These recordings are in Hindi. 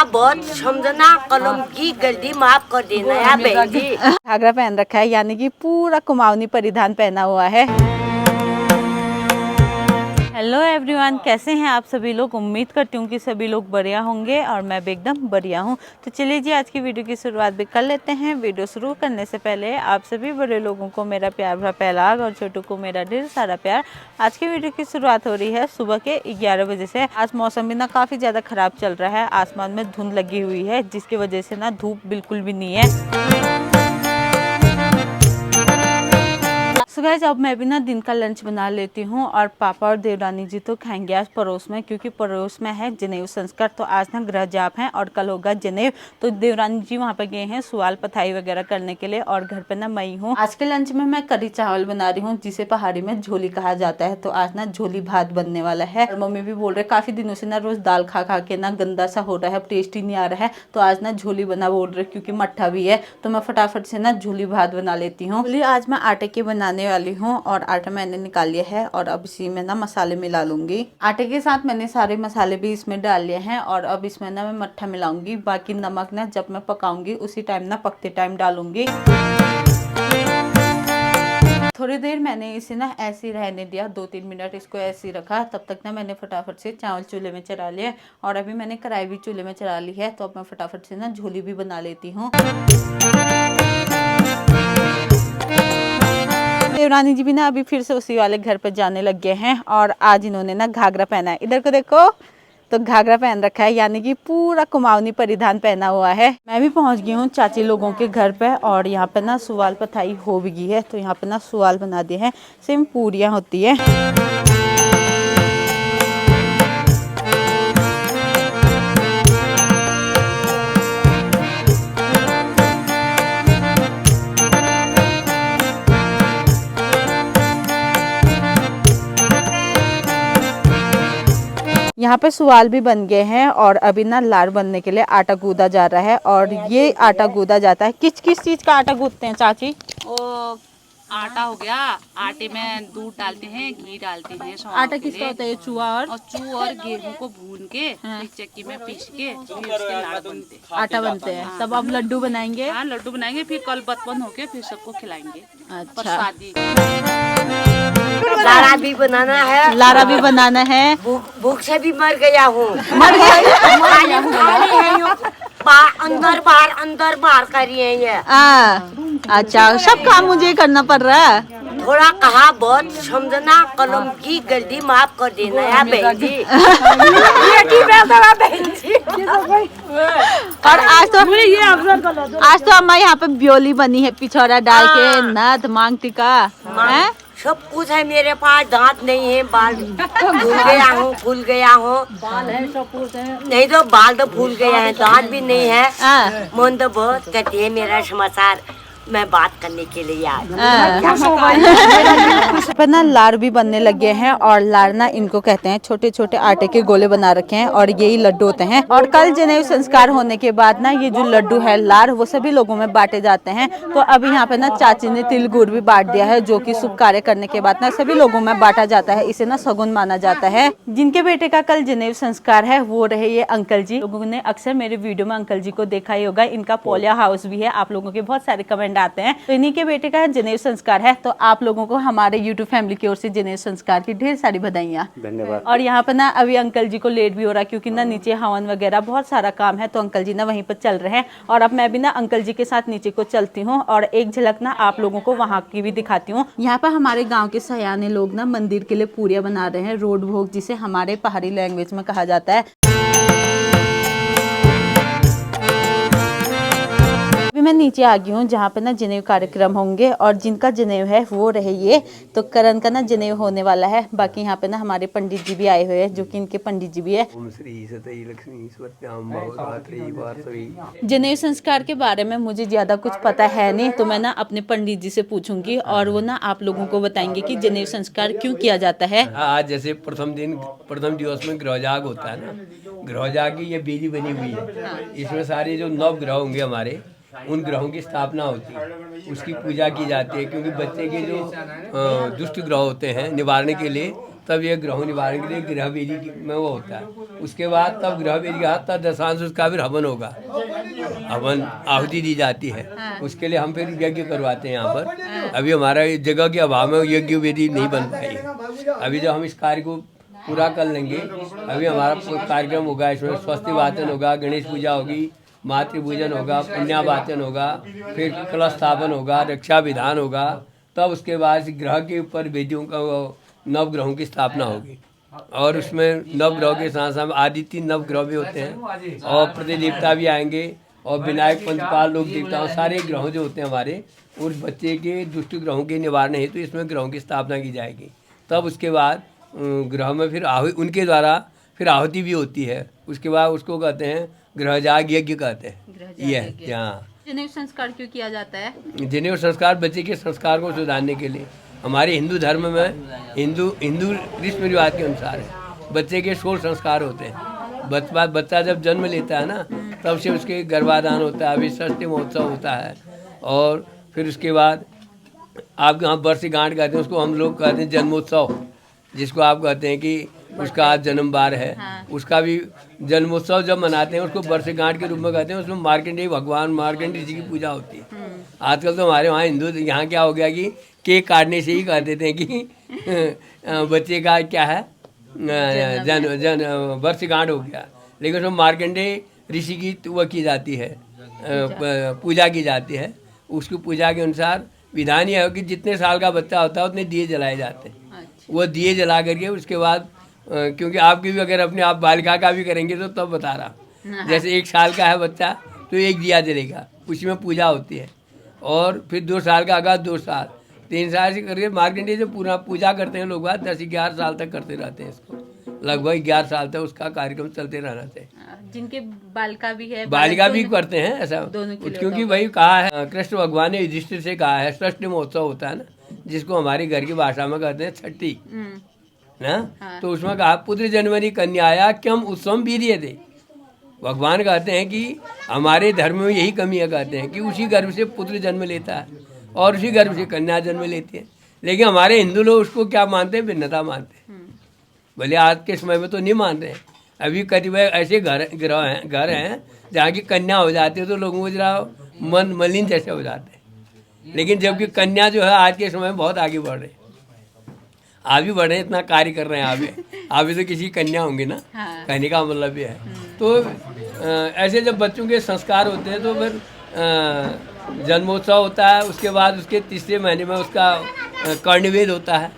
कहा बहुत समझना, कलम की गलती माफ कर देना है बहन जी। घाघरा पहन रखा है, यानी कि पूरा कुमाऊनी परिधान पहना हुआ है। हेलो एवरीवन, कैसे हैं आप सभी लोग। उम्मीद करती हूँ कि सभी लोग बढ़िया होंगे और मैं भी एकदम बढ़िया हूँ। तो चलिए जी, आज की वीडियो की शुरुआत भी कर लेते हैं। वीडियो शुरू करने से पहले आप सभी बड़े लोगों को मेरा प्यार भरा पहलाग और छोटों को मेरा ढेर सारा प्यार। आज की वीडियो की शुरुआत हो रही है सुबह के 11 बजे से। आज मौसम भी ना काफ़ी ज़्यादा ख़राब चल रहा है, आसमान में धुंध लगी हुई है, जिसकी वजह से ना धूप बिल्कुल भी नहीं है। सो गाइस, अब मैं भी ना दिन का लंच बना लेती हूँ और पापा और देवरानी जी तो खाएंगे आज पड़ोस में, क्योंकि पड़ोस में है जनेऊ संस्कार। तो आज ना गृह जाप है और कल होगा जनेऊ। तो देवरानी जी वहाँ पर गए हैं सुआल पथाई वगैरह करने के लिए और घर पे ना मैं हूँ। आज के लंच में मैं करी चावल बना रही हूँ, जिसे पहाड़ी में झोली कहा जाता है। तो आज ना झोली भात बनने वाला है। और मम्मी भी बोल रहे काफी दिनों से ना रोज दाल खा खा के ना गंदा सा हो रहा है, टेस्ट ही नहीं आ रहा है। तो आज ना झोली बना बोल रहे, क्योंकि मट्ठा भी है। तो मैं फटाफट से ना झोली भात बना लेती हूँ। आज मैं आटे की बनाने वाली हूँ और आटा मैंने निकाल लिया है और अब इसी में ना मसाले मिला लूंगी। आटे के साथ मैंने सारे मसाले भी इसमें डाल लिए हैं और अब इसमें ना मैं मट्ठा मिलाऊंगी। बाकी नमक ना जब मैं पकाऊंगी उसी टाइम ना पकते टाइम डालूंगी। थोड़ी देर मैंने इसे ना ऐसे ही रहने दिया, 2-3 मिनट इसको ऐसे ही रखा। तब तक ना मैंने फटाफट से चावल चूल्हे में चढ़ा लिया और अभी मैंने कढ़ाई भी चूल्हे में चढ़ा ली है। तो अब मैं फटाफट से ना झोली भी बना लेती हूँ। देवरानी जी भी ना अभी फिर से उसी वाले घर पर जाने लग गए हैं और आज इन्होंने ना घाघरा पहना है। इधर को देखो, तो घाघरा पहन रखा है, यानी कि पूरा कुमाऊनी परिधान पहना हुआ है। मैं भी पहुंच गई हूँ चाची लोगों के घर पे और यहाँ पे ना सुवाल पथाई हो भी गई है। तो यहाँ पे ना सुवाल बना दिए हैं, सेम पूरियाँ होती है। यहाँ पे सुवाल भी बन गए हैं और अभी ना लार बनने के लिए आटा गूंदा जा रहा है। और ये आटा गूंदा जाता है, किस किस चीज का आटा गूंदते हैं चाची। वो आटा हो गया, आटे में दूध डालते हैं, घी डालते हैं। आटा किसका होता है, चूहा और चू और गेहूं को भून के एक चक्की में पीस के फिर उसके लाड़ बनते हैं, आटा बनते हैं। तब अब लड्डू बनाएंगे। हाँ, लड्डू बनाएंगे, फिर कल बतपन होके फिर सबको खिलाएंगे। अच्छा, प्रसादी। लारा भी बनाना है, लारा भी बनाना है। भूख से भी मर गया हूँ। मर गया। अंदर बाहर कर रही है ये। अच्छा, सब काम मुझे करना पड़ रहा है। थोड़ा कहा बहुत समझना, कलम की गलती माफ कर देना है बहन जी। और आज तो अम्मा यहाँ पे ब्योली बनी है, पिछौरा डाल के नथ मांग टिका है। सब कुछ है मेरे पास, दांत नहीं है, बाल फूल गया हूँ। बाल है सब कुछ है, नहीं तो बाल तो फूल गया है, दांत भी नहीं है। मन तो बहुत करती है मेरा समाचार मैं बात करने के लिए पर ना लार भी बनने लगे हैं और लार ना इनको कहते हैं, छोटे छोटे आटे के गोले बना रखे हैं और यही लड्डू होते हैं। और कल जनेऊ संस्कार होने के बाद ना ये जो लड्डू है लार, वो सभी लोगों में बांटे जाते हैं। तो अभी यहाँ पे ना चाची ने तिल गुड़ भी बांट दिया है, जो कि शुभ कार्य करने के बाद ना सभी लोगों में बांटा जाता है। इसे ना सगुन माना जाता है। जिनके बेटे का कल जनेऊ संस्कार है वो रहे ये अंकल जी। लोगों ने अक्सर मेरे वीडियो में अंकल जी को देखा ही होगा। इनका पोलिया हाउस भी है, आप लोगों के बहुत सारे कमेंट आते हैं। तो इन्हीं के बेटे का जनेऊ संस्कार है। तो आप लोगों को हमारे YouTube फैमिली की ओर से जनेऊ संस्कार की ढेर सारी बधाइयाँ, धन्यवाद। और यहाँ पर ना अभी अंकल जी को लेट भी हो रहा है, क्योंकि ना नीचे हवन वगैरह बहुत सारा काम है। तो अंकल जी ना वहीं पर चल रहे हैं और अब मैं भी ना अंकल जी के साथ नीचे को चलती हूँ और एक झलक ना आप लोगों को वहाँ की भी दिखाती हूँ। यहाँ पर हमारे गाँव के सयाने लोग ना मंदिर के लिए पूरियाँ बना रहे हैं, रोड भोग जिसे हमारे पहाड़ी लैंग्वेज में कहा जाता है। अभी मैं नीचे आ गई हूँ जहाँ पे ना जनेऊ कार्यक्रम होंगे और जिनका जनेऊ है वो रहे ये। तो करण का ना जनेऊ होने वाला है। बाकी यहाँ पे ना हमारे पंडित जी भी आए हुए हैं, जो कि इनके पंडित जी भी है। जनेऊ संस्कार के बारे में मुझे ज्यादा कुछ पता है नहीं, तो मैं ना अपने पंडित जी से पूछूंगी और वो ना आप लोगों को बताएंगे कि जनेऊ संस्कार क्यों किया जाता है। आज जैसे प्रथम दिवस में गृह जाग होता है ना, गृह जाग की ये बेदी बनी हुई है। इसमें सारे जो 9 ग्रह होंगे हमारे, उन ग्रहों की स्थापना होती है, उसकी पूजा की जाती है। क्योंकि बच्चे के जो दुष्ट ग्रह होते हैं निवारने के लिए तब ये ग्रह निवारण के लिए ग्रह वेदी में वो होता है। उसके बाद तब ग्रह वेदी का तब दशांश उसका फिर हवन होगा, हवन आहुति दी जाती है। उसके लिए हम फिर यज्ञ करवाते हैं यहाँ पर। अभी हमारा जगह के अभाव में यज्ञ वेदी नहीं बन पाई है। अभी जब हम इस कार्य को पूरा कर लेंगे, अभी हमारा कार्यक्रम होगा, इसमें स्वस्ति वाचन होगा, गणेश पूजा होगी, मातृ पूजन होगा, पुण्या वाचन होगा, फिर कलश स्थापन होगा, रक्षा विधान होगा। तब उसके बाद ग्रह के ऊपर वेदियों का नवग्रहों की स्थापना होगी। और उसमें नवग्रह के साथ साथ आदित्य नवग्रह भी होते हैं और प्रतिदेवता भी आएंगे और विनायक पंचपाल लोक देवताओं सारे ग्रहों जो होते हैं हमारे, उस बच्चे के दुष्ट ग्रहों के निवारण हेतु इसमें ग्रहों की स्थापना की जाएगी। तब उसके बाद ग्रह में फिर उनके द्वारा फिर आहुति भी होती है। उसके बाद उसको कहते हैं गृहजाग यज्ञ कहते हैं। ये हाँ, जनेऊ संस्कार क्यों किया जाता है? जनेऊ संस्कार बच्चे के संस्कार को सुधारने के लिए। हमारे हिंदू धर्म में हिंदू रीति रिवाज के अनुसार है, बच्चे के 16 संस्कार होते हैं। बच्चा जब जन्म लेता है ना, तब से उसके गर्भाधान होता है, अभी षष्ठी महोत्सव होता है। और फिर उसके बाद आप यहाँ वर्षगांठ कहते हैं, उसको हम लोग कहते हैं जन्मोत्सव, जिसको आप कहते हैं कि उसका आज जन्म बार है। उसका भी जन्मोत्सव जब मनाते हैं उसको वर्षगांठ के रूप में कहते हैं। उसमें मार्कंडेय भगवान मार्कंडेय जी की पूजा होती है। आजकल तो हमारे वहाँ हिंदू यहाँ क्या हो गया कि केक काटने से ही कह देते हैं कि बच्चे का क्या है वर्षगांठ हो गया, लेकिन उसमें मार्कंडेय ऋषि की वह की जाती है, पूजा की जाती है। उसकी पूजा के अनुसार विधान यह है कि जितने साल का बच्चा होता है उतने दिए जलाए जाते हैं। वो दिए जला करके उसके बाद क्योंकि आपकी भी अगर अपने आप बालिका का भी करेंगे तो तब बता रहा, जैसे 1 साल का है बच्चा तो 1 दिया जलेगा, उसी में पूजा होती है। और फिर 2 साल का अगर 2 साल, 3 साल से करके मार्कंडेय जो पूरा पूजा करते हैं लोग, 10-11 साल तक करते रहते हैं इसको, लगभग 11 साल तक उसका कार्यक्रम चलते रहना चाहिए। जिनके बालिका भी है, बालिका भी करते हैं ऐसा, क्योंकि वही कहा है कृष्ण भगवान ने युधिष्ठिर से कहा है, षष्ठी महोत्सव होता है ना, जिसको हमारे घर की भाषा में कहते हैं छठी ना। तो उसमें कहा पुत्र जन्मनी कन्याया क्यम उत्सव वीर्य दे। भगवान कहते हैं कि हमारे धर्म में यही कमी है, कहते हैं कि उसी गर्भ से पुत्र जन्म लेता है और उसी गर्भ से कन्या जन्म लेती है। लेकिन हमारे हिंदू लोग उसको क्या मानते हैं, भिन्नता मानते हैं। भले आज के समय में तो नहीं मानते हैं। अभी कतिपय ऐसे घर हैं जहाँ की कन्या हो जाती है तो लोगों को जरा मन मलिन जैसे हो जाते हैं। लेकिन जबकि कन्या जो है आज के समय में बहुत आगे बढ़ रही है, आप भी बढ़ रहे हैं, इतना कार्य कर रहे हैं। आप भी तो किसी कन्या होंगे ना, कहने का मतलब ये है। तो ऐसे जब बच्चों के संस्कार होते हैं तो फिर जन्मोत्सव होता है। उसके बाद उसके 3रे महीने में उसका कर्णवेद होता है,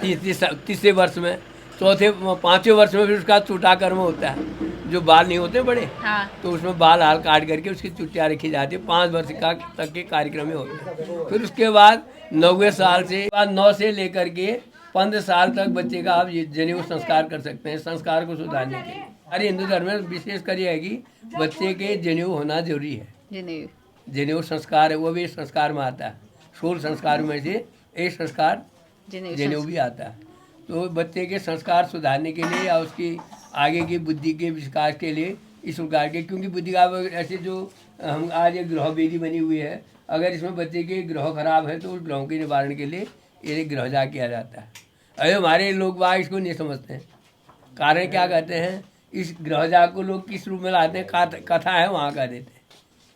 3रे वर्ष में। 5वें वर्ष में फिर उसका चुटा कर्म होता है, जो बाल नहीं होते बड़े, तो उसमें बाल हाल काट करके उसकी चुटिया रखी जाती है। 5 वर्ष का तक के कार्यक्रम में होते हैं। फिर उसके बाद 9वें साल से 9 से लेकर के 15 साल तक बच्चे का आप जनेऊ संस्कार कर सकते हैं, संस्कार को सुधारने के लिए। हमारे हिंदू धर्म में विशेषकर यह है कि बच्चे के जनेऊ होना जरूरी है। जनेऊ संस्कार है, वो भी संस्कार में आता है। 16 संस्कार में से एक संस्कार जनेऊ भी आता है। तो बच्चे के संस्कार सुधारने के लिए या उसकी आगे की बुद्धि के विकास के लिए इस प्रकार के, क्योंकि बुद्धि का ऐसे जो हम आज एक ग्रह वेदी बनी हुई है, अगर इसमें बच्चे के ग्रह खराब है तो उस ग्रहों के निवारण के लिए ये ग्रह जाग किया जाता है। अरे हमारे लोग बाग इसको नहीं समझते हैं। कारण क्या कहते हैं, इस ग्रह जाग को लोग किस रूप में लाते हैं, कथा है वहाँ का देते हैं।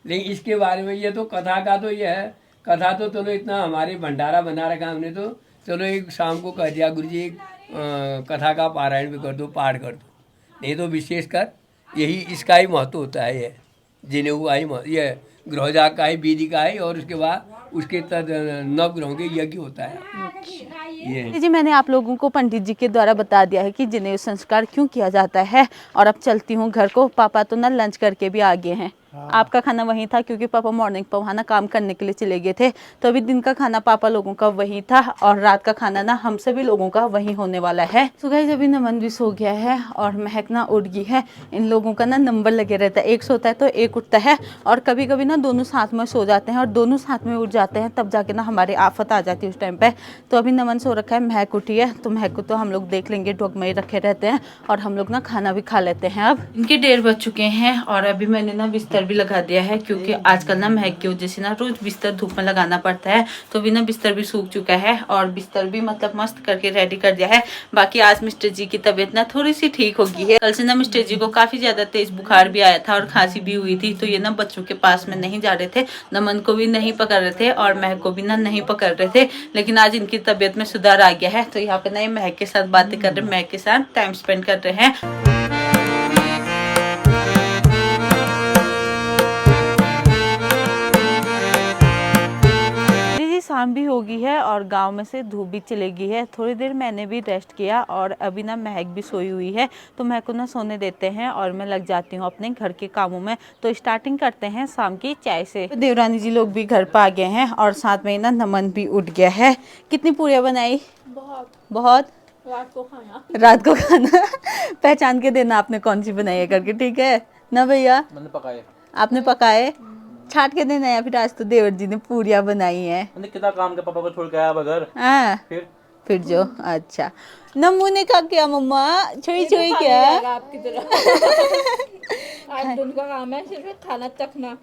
लेकिन इसके बारे में ये तो कथा का तो ये है, कथा तो चलो इतना हमारे भंडारा बना रखा हमने, तो चलो एक शाम को कह दिया गुरु जी एक कथा का पारायण भी कर दो, पाठ कर दो। नहीं तो विशेषकर यही इसका ही महत्व होता है। ये जनेऊ का ही ये ग्रह जाग का ही विधि का ही, और उसके बाद उसके तद नवग्रहों के यज्ञ होता है। जी मैंने आप लोगों को पंडित जी के द्वारा बता दिया है कि जनेऊ संस्कार क्यों किया जाता है। और अब चलती हूँ घर को। पापा तो ना लंच करके भी आ गए हैं। आपका खाना वहीं था क्योंकि पापा मॉर्निंग पर वहाँ ना काम करने के लिए चले गए थे, तो अभी दिन का खाना पापा लोगों का वहीं था और रात का खाना ना हम सभी लोगों का वहीं होने वाला है। सो गाइस अभी नमन भी सो गया है और महक ना उठ गई है। इन लोगों का ना नंबर लगे रहता है, एक सोता है तो एक उठता है, और कभी कभी ना दोनों साथ में सो जाते हैं और दोनों साथ में उठ जाते हैं, तब जाके ना हमारे आफत आ जाती है उस टाइम पे। तो अभी नमन सो रखा है, महक उठी है, तो महक को तो हम लोग देख लेंगे, डॉग में ही रखे रहते हैं और हम लोग ना खाना भी खा लेते हैं। अब इनके 1:30 बज चुके हैं और अभी मैंने ना बिस्तर भी लगा दिया है, क्योंकि आजकल ना महक की वजह से ना रोज बिस्तर धूप में लगाना पड़ता है, तो भी ना बिस्तर भी सूख चुका है और बिस्तर भी मतलब मस्त करके रेडी कर दिया है। बाकी आज मिस्टर जी की तबीयत ना थोड़ी सी ठीक हो गई है। कल से ना मिस्टर जी को काफी ज्यादा तेज बुखार भी आया था और खांसी भी हुई थी, तो ये ना बच्चों के पास में नहीं जा रहे थे, नमन को भी नहीं पकड़ रहे थे और महक को भी ना नहीं पकड़ रहे थे। लेकिन आज इनकी तबीयत में सुधार आ गया है, तो यहाँ पे ना ये महक के साथ बातें कर रहे हैं, महक के साथ टाइम स्पेंड कर रहे हैं। शाम भी हो गई है और गांव में से धूप भी चली गई है। थोड़ी देर मैंने भी रेस्ट किया और अभी ना महक भी सोई हुई है, तो महक को ना सोने देते हैं और मैं लग जाती हूँ अपने घर के कामों में। तो स्टार्टिंग करते हैं शाम की चाय से। तो देवरानी जी लोग भी घर पर आ गए हैं और साथ में ना नमन भी उठ गया है। कितनी पूरियां बनाई? बहुत। रात को खाना पहचान के देना आपने कौन सी बनाई है करके, ठीक है ना भैया? मैंने पकाए। आपने पकाए? छाट के देना है। फिर आज तो देवर जी ने पूरियां बनाई है। कितना काम के पापा को छोड़ के आया बगैर। फिर जो अच्छा नमू ने कहा क्या मम्मा छोई छोई क्या आपकी तरह आज उनका काम है सिर्फ खाना चखना।